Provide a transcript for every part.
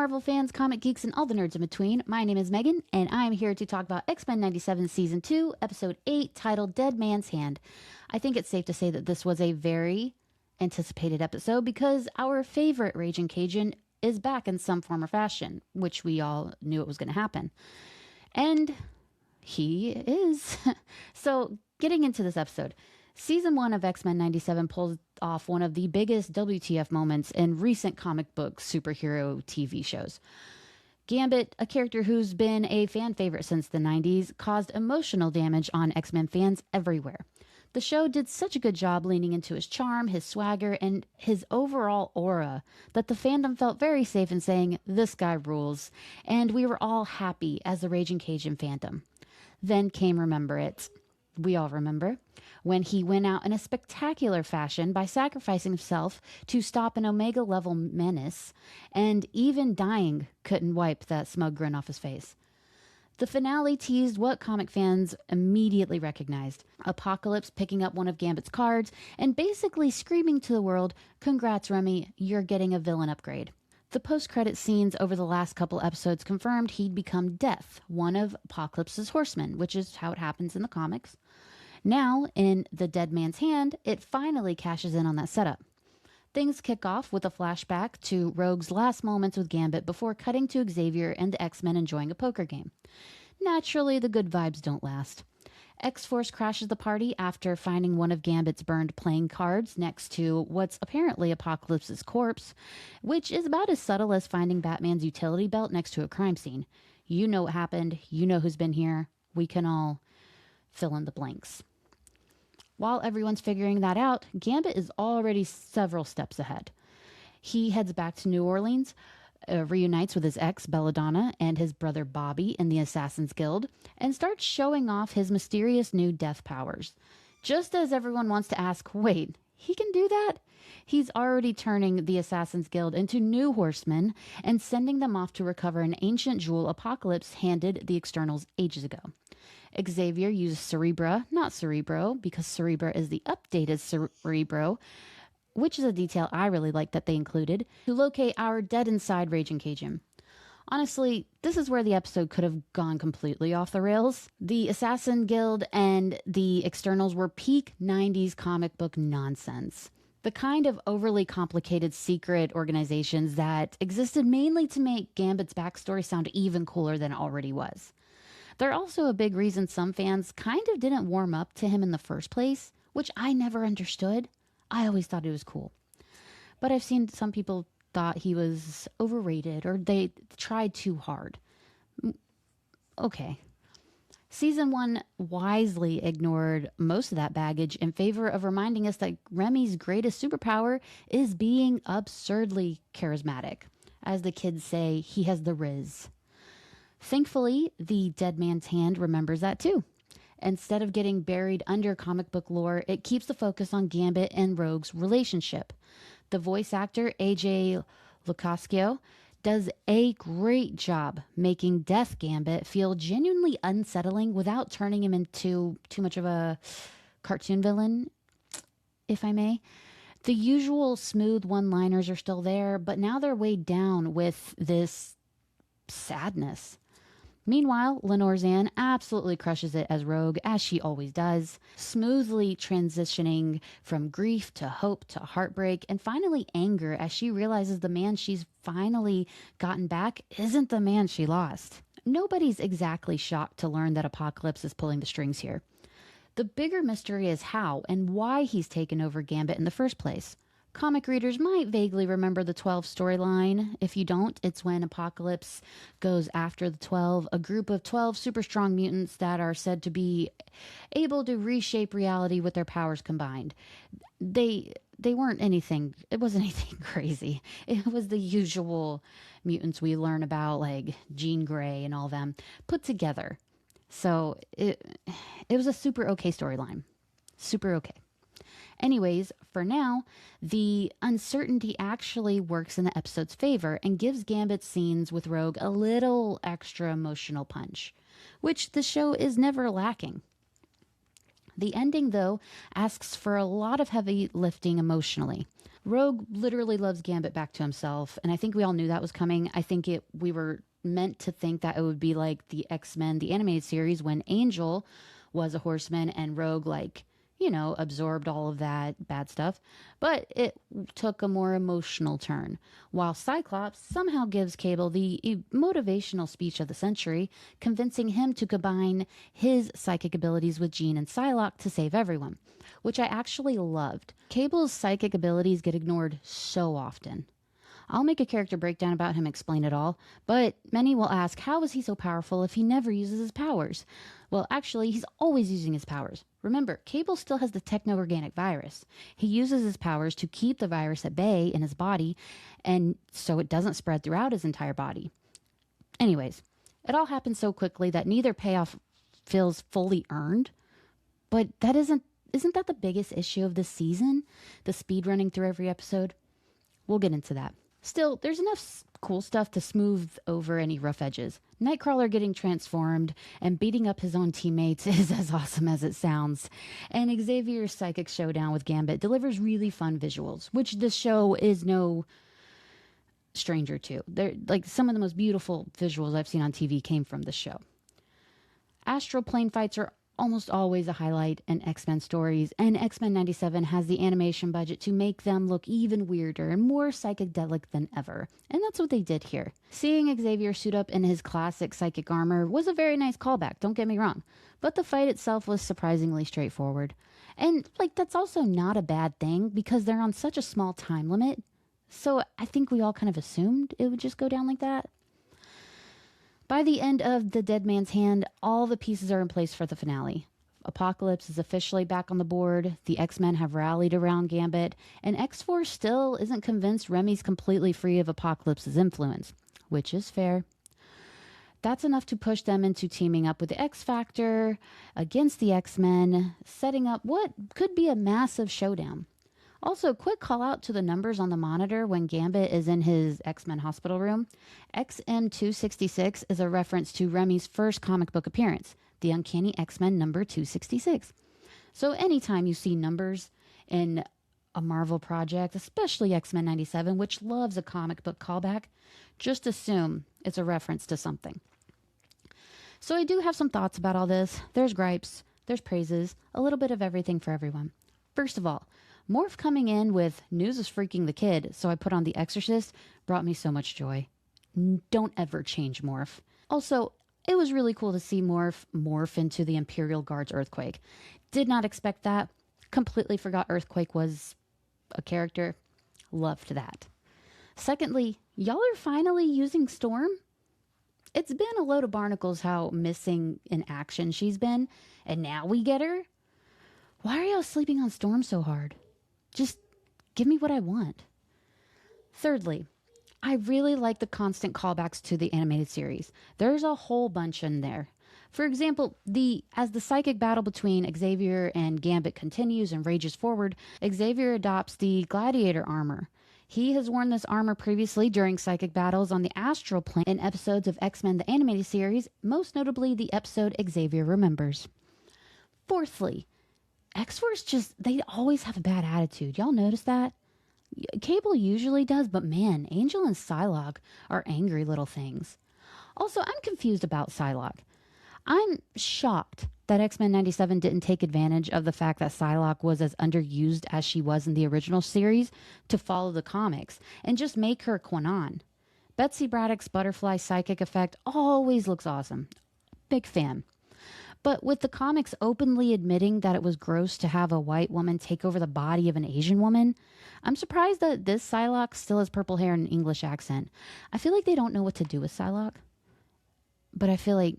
Marvel fans, comic geeks, and all the nerds in between. My name is Megan, and I'm here to talk about X-Men 97 Season 2, Episode 8, titled Dead Man's Hand. I think it's safe to say that this was a very anticipated episode because our favorite Raging Cajun is back in some form or fashion, which we all knew it was going to happen. And he is. So, getting into this episode, Season 1 of X-Men 97 pulls off one of the biggest WTF moments in recent comic book superhero TV shows. Gambit, a character who's been a fan favorite since the 90s, caused emotional damage on X-Men fans everywhere. The show did such a good job leaning into his charm, his swagger, and his overall aura that the fandom felt very safe in saying, "This guy rules," and we were all happy as the Raging Cajun fandom. Then came Remember It. We all remember when he went out in a spectacular fashion by sacrificing himself to stop an Omega level menace, and even dying couldn't wipe that smug grin off his face. The finale teased what comic fans immediately recognized: Apocalypse picking up one of Gambit's cards and basically screaming to the world, "Congrats, Remy, you're getting a villain upgrade." The post-credit scenes over the last couple episodes confirmed he'd become Death, one of Apocalypse's horsemen, which is how it happens in the comics. Now, in The Dead Man's Hand, it finally cashes in on that setup. Things kick off with a flashback to Rogue's last moments with Gambit before cutting to Xavier and the X-Men enjoying a poker game. Naturally, the good vibes don't last. X-Force crashes the party after finding one of Gambit's burned playing cards next to what's apparently Apocalypse's corpse, which is about as subtle as finding Batman's utility belt next to a crime scene. You know what happened. You know who's been here. We can all fill in the blanks. While everyone's figuring that out, Gambit is already several steps ahead. He heads back to New Orleans, reunites with his ex, Belladonna, and his brother Bobby in the Assassin's Guild, and starts showing off his mysterious new death powers. Just as everyone wants to ask, wait, he can do that? He's already turning the Assassin's Guild into new horsemen and sending them off to recover an ancient jewel Apocalypse handed the Externals ages ago. Xavier uses Cerebra, not Cerebro, because Cerebra is the updated Cerebro, which is a detail I really like that they included, to locate our dead inside Raging Cajun. Honestly, this is where the episode could have gone completely off the rails. The Assassin Guild and the Externals were peak 90s comic book nonsense. The kind of overly complicated secret organizations that existed mainly to make Gambit's backstory sound even cooler than it already was. They're also a big reason some fans kind of didn't warm up to him in the first place, which I never understood. I always thought it was cool. But I've seen some people thought he was overrated or they tried too hard. Okay. Season 1 wisely ignored most of that baggage in favor of reminding us that Remy's greatest superpower is being absurdly charismatic. As the kids say, he has the riz. Thankfully, the Dead Man's Hand remembers that too. Instead of getting buried under comic book lore, it keeps the focus on Gambit and Rogue's relationship. The voice actor, AJ Lukascio, does a great job making Death Gambit feel genuinely unsettling without turning him into too much of a cartoon villain, if I may. The usual smooth one-liners are still there, but now they're weighed down with this sadness. Meanwhile, Lenore Zann absolutely crushes it as Rogue, as she always does, smoothly transitioning from grief to hope to heartbreak and finally anger as she realizes the man she's finally gotten back isn't the man she lost. Nobody's exactly shocked to learn that Apocalypse is pulling the strings here. The bigger mystery is how and why he's taken over Gambit in the first place. Comic readers might vaguely remember the 12 storyline. If you don't, it's when Apocalypse goes after the 12, a group of 12 super strong mutants that are said to be able to reshape reality with their powers combined. They weren't anything, it wasn't anything crazy. It was the usual mutants we learn about, like Jean Grey and all them, put together. So it was a super okay storyline. Super okay. Anyways, for now, the uncertainty actually works in the episode's favor and gives Gambit's scenes with Rogue a little extra emotional punch, which the show is never lacking. The ending, though, asks for a lot of heavy lifting emotionally. Rogue literally loves Gambit back to himself, and I think we all knew that was coming. I think we were meant to think that it would be like the X-Men, the animated series, when Angel was a horseman and Rogue, like, absorbed all of that bad stuff. But it took a more emotional turn. While Cyclops somehow gives Cable the motivational speech of the century, convincing him to combine his psychic abilities with Jean and Psylocke to save everyone, which I actually loved. Cable's psychic abilities get ignored so often. I'll make a character breakdown about him, explain it all, but many will ask, how is he so powerful if he never uses his powers? Well, actually, he's always using his powers. Remember, Cable still has the techno-organic virus. He uses his powers to keep the virus at bay in his body, and so it doesn't spread throughout his entire body. Anyways, it all happens so quickly that neither payoff feels fully earned, but isn't that the biggest issue of this season? The speed running through every episode? We'll get into that. Still, there's enough cool stuff to smooth over any rough edges. Nightcrawler getting transformed and beating up his own teammates is as awesome as it sounds. And Xavier's psychic showdown with Gambit delivers really fun visuals, which this show is no stranger to. They're like some of the most beautiful visuals I've seen on TV came from this show. Astral plane fights are almost always a highlight in X-Men stories, and X-Men 97 has the animation budget to make them look even weirder and more psychedelic than ever. And that's what they did here. Seeing Xavier suit up in his classic psychic armor was a very nice callback, don't get me wrong. But the fight itself was surprisingly straightforward. And, that's also not a bad thing because they're on such a small time limit. So I think we all kind of assumed it would just go down like that. By the end of The Dead Man's Hand, all the pieces are in place for the finale. Apocalypse is officially back on the board, the X-Men have rallied around Gambit, and X-Force still isn't convinced Remy's completely free of Apocalypse's influence, which is fair. That's enough to push them into teaming up with the X-Factor against the X-Men, setting up what could be a massive showdown. Also, quick call out to the numbers on the monitor when Gambit is in his X-Men hospital room. XM266 is a reference to Remy's first comic book appearance, the Uncanny X-Men number 266. So anytime you see numbers in a Marvel project, especially X-Men 97, which loves a comic book callback, just assume it's a reference to something. So I do have some thoughts about all this. There's gripes, there's praises, a little bit of everything for everyone. First of all, Morph coming in with news is freaking the kid, so I put on The Exorcist, brought me so much joy. Don't ever change Morph. Also, it was really cool to see morph into the Imperial Guard's Earthquake. Did not expect that. Completely forgot Earthquake was a character. Loved that. Secondly, y'all are finally using Storm? It's been a load of barnacles how missing in action she's been, and now we get her? Why are y'all sleeping on Storm so hard? Just give me what I want. Thirdly, I really like the constant callbacks to the animated series. There's a whole bunch in there. For example, as the psychic battle between Xavier and Gambit continues and rages forward, Xavier adopts the gladiator armor. He has worn this armor previously during psychic battles on the astral plane in episodes of X-Men the Animated Series, most notably the episode Xavier Remembers. Fourthly, X-Force they always have a bad attitude. Y'all notice that? Cable usually does, but man, Angel and Psylocke are angry little things. Also, I'm confused about Psylocke. I'm shocked that X-Men 97 didn't take advantage of the fact that Psylocke was as underused as she was in the original series to follow the comics and just make her Kwannon. Betsy Braddock's butterfly psychic effect always looks awesome. Big fan. But with the comics openly admitting that it was gross to have a white woman take over the body of an Asian woman, I'm surprised that this Psylocke still has purple hair and an English accent. I feel like they don't know what to do with Psylocke. But I feel like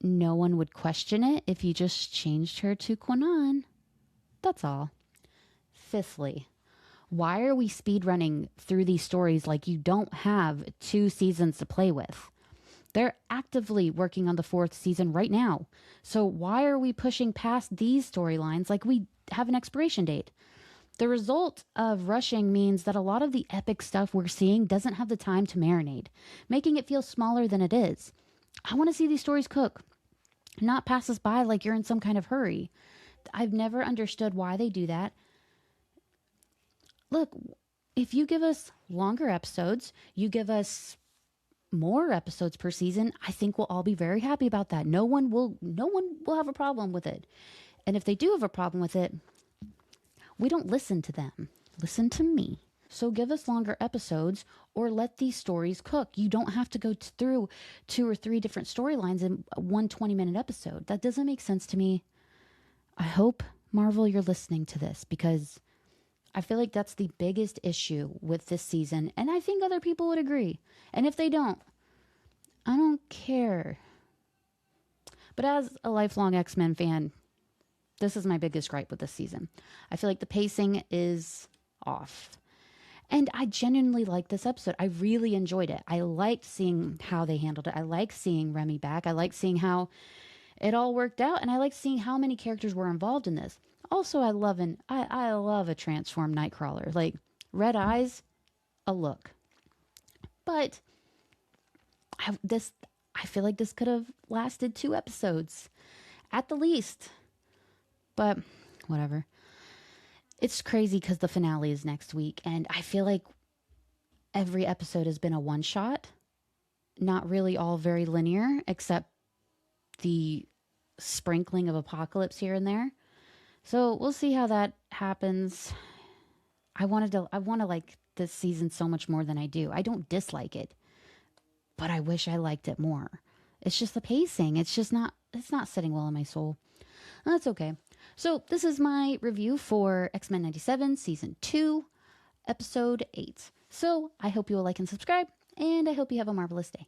no one would question it if you just changed her to Kwannon. That's all. Fifthly, why are we speedrunning through these stories like you don't have 2 seasons to play with? They're actively working on the 4th season right now. So why are we pushing past these storylines like we have an expiration date? The result of rushing means that a lot of the epic stuff we're seeing doesn't have the time to marinate, making it feel smaller than it is. I want to see these stories cook, not pass us by like you're in some kind of hurry. I've never understood why they do that. Look, if you give us longer episodes, you give us more episodes per season, I think we'll all be very happy about that. No one will have a problem with it. And if they do have a problem with it, we don't listen to them. Listen to me. So give us longer episodes or let these stories cook. You don't have to go through 2 or 3 different storylines in one 20-minute episode. That doesn't make sense to me. I hope, Marvel, you're listening to this, because I feel like that's the biggest issue with this season, and I think other people would agree. And if they don't, I don't care. But as a lifelong X-Men fan, this is my biggest gripe with this season. I feel like the pacing is off. And I genuinely liked this episode. I really enjoyed it. I liked seeing how they handled it. I liked seeing Remy back. I liked seeing how it all worked out. And I liked seeing how many characters were involved in this. Also, I love a transformed Nightcrawler. Like, red eyes, a look. But I feel like this could have lasted 2 episodes at the least. But whatever. It's crazy because the finale is next week, and I feel like every episode has been a one-shot. Not really all very linear, except the sprinkling of Apocalypse here and there. So we'll see how that happens. I want to like this season so much more than I do. I don't dislike it, but I wish I liked it more. It's just the pacing. It's not sitting well in my soul. That's okay. So this is my review for X-Men 97 Season 2, Episode 8. So I hope you will like and subscribe, and I hope you have a marvelous day.